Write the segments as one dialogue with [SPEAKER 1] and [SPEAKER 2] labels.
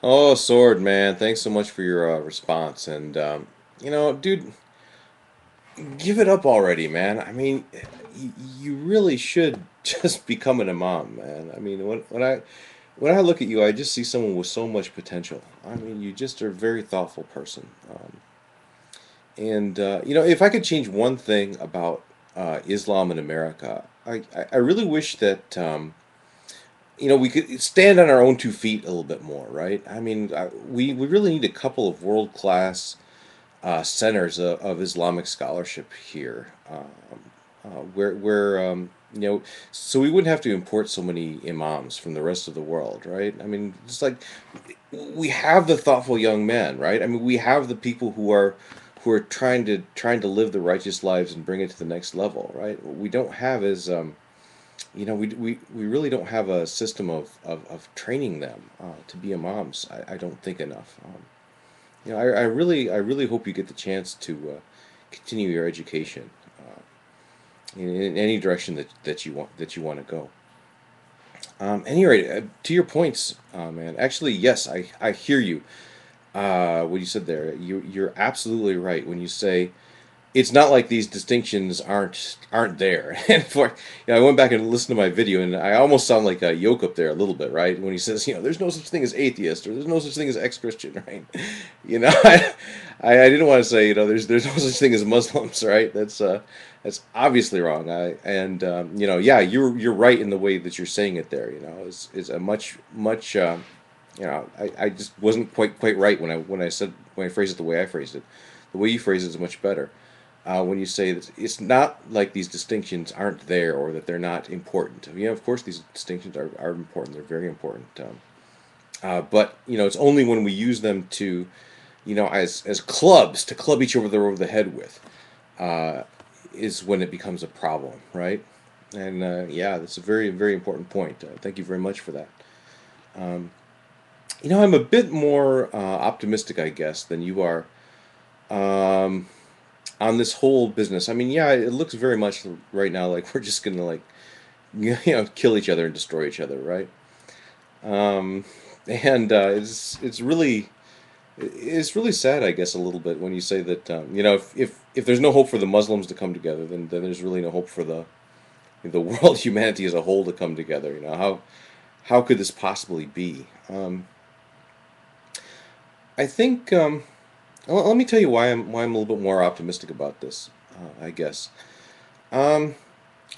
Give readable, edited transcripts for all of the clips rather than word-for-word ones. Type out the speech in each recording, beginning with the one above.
[SPEAKER 1] Oh, Sword, man. Thanks so much for your response. And, dude, give it up already, man. I mean, you really should just become an imam, man. I mean, when I look at you, I just see someone with so much potential. I mean, you just are a very thoughtful person. If I could change one thing about Islam in America, I really wish that, we could stand on our own 2 feet a little bit more, right? I mean, we really need a couple of world-class centers of Islamic scholarship here, where so we wouldn't have to import so many imams from the rest of the world, right? I mean, just like we have the thoughtful young men, right? I mean, we have the people who are trying to live the righteous lives and bring it to the next level, right? What we don't have is we really don't have a system of training them to be imams. I don't think enough. I really hope you get the chance to continue your education in any direction that you want to go. Any rate, to your points, man. Actually, yes, I hear you. What you said there, you're absolutely right when you say it's not like these distinctions aren't there. And I went back and listened to my video, and I almost sound like a yoke up there a little bit, right? When he says, there's no such thing as atheist, or there's no such thing as ex-Christian, right? I didn't want to say, there's no such thing as Muslims, right? That's obviously wrong. Yeah, you're right in the way that you're saying it there. Is a much. I just wasn't quite right when I phrased it the way I phrased it. The way you phrase it is much better when you say that it's not like these distinctions aren't there or that they're not important. Of course, these distinctions are important. They're very important. But it's only when we use them to, as clubs to club each other over the head with, uh, is when it becomes a problem, right? And yeah, that's a very very important point. Thank you very much for that. I'm a bit more optimistic, I guess, than you are. Um, on this whole business. I mean, yeah, it looks very much right now like we're just gonna like kill each other and destroy each other, right? Um, and it's really sad, I guess, a little bit when you say that if there's no hope for the Muslims to come together, then there's really no hope for the world, humanity as a whole to come together. How could this possibly be? I think let me tell you why I'm a little bit more optimistic about this. I guess. Um,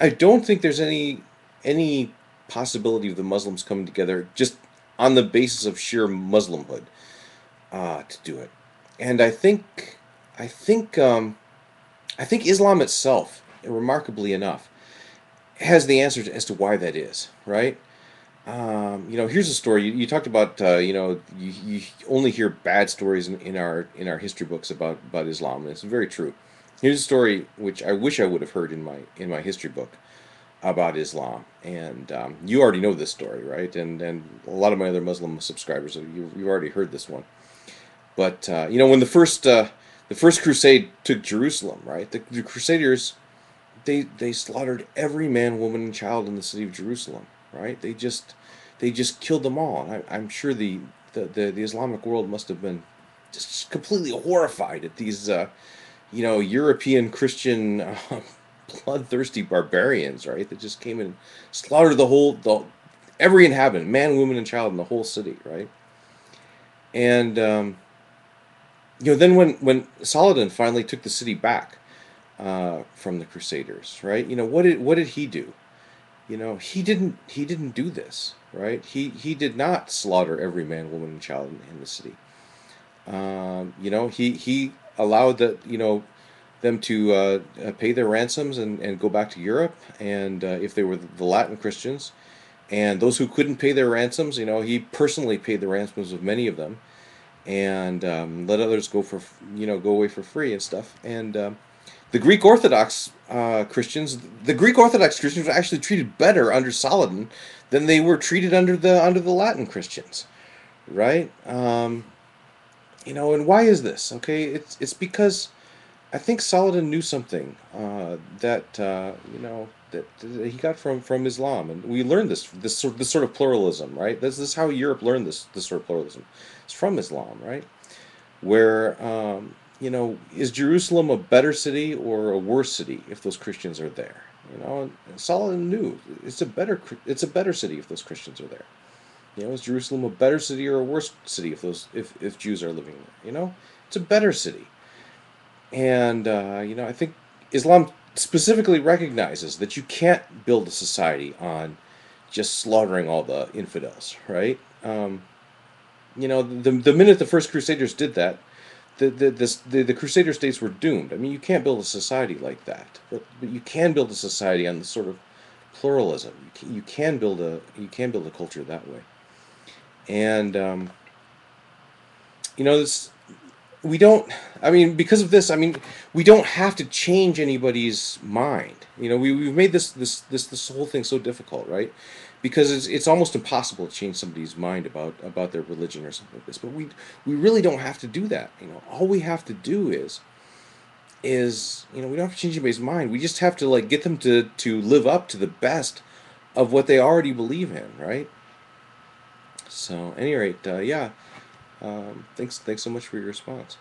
[SPEAKER 1] I don't think there's any possibility of the Muslims coming together just on the basis of sheer Muslimhood to do it. And I think Islam itself, remarkably enough, has the answer as to why that is. Right? Here's a story. You talked about you only hear bad stories in our history books about Islam, and it's very true. Here's a story which I wish I would have heard in my history book about Islam, and you already know this story, right? And a lot of my other Muslim subscribers, you've already heard this one. But when the first crusade took Jerusalem, right? The Crusaders they slaughtered every man, woman, and child in the city of Jerusalem, right? They just killed them all. And I'm sure the Islamic world must have been just completely horrified at these European Christian bloodthirsty barbarians, right? That just came and slaughtered every inhabitant, man, woman, and child in the whole city, right? And then when Saladin finally took the city back from the Crusaders, right? What did he do? He didn't do this, right? He did not slaughter every man, woman, and child in the city. He allowed them to pay their ransoms and go back to Europe. And if they were the Latin Christians, and those who couldn't pay their ransoms, he personally paid the ransoms of many of them, and let others go away for free and stuff. And the Greek Orthodox Christians were actually treated better under Saladin than they were treated under the Latin Christians, right? And why is this? Okay, it's because I think Saladin knew something that. that he got from Islam, and we learned this sort of pluralism, right? This is how Europe learned this sort of pluralism. It's from Islam, right? Where is Jerusalem a better city or a worse city if those Christians are there? And Solomon knew it's a better city if those Christians are there. Is Jerusalem a better city or a worse city if Jews are living there? It's a better city. And I think Islam specifically recognizes that you can't build a society on just slaughtering all the infidels, right? The minute the first Crusaders did that, the Crusader states were doomed. I mean, you can't build a society like that, but you can build a society on the sort of pluralism. You can build a culture that way, and this we don't. I mean, because of this, I mean, we don't have to change anybody's mind. We've made this whole thing so difficult, right? Because it's almost impossible to change somebody's mind about their religion or something like this. But we really don't have to do that. All we have to do is we don't have to change anybody's mind. We just have to like get them to live up to the best of what they already believe in, right? So, at any rate, yeah. Thanks so much for your response.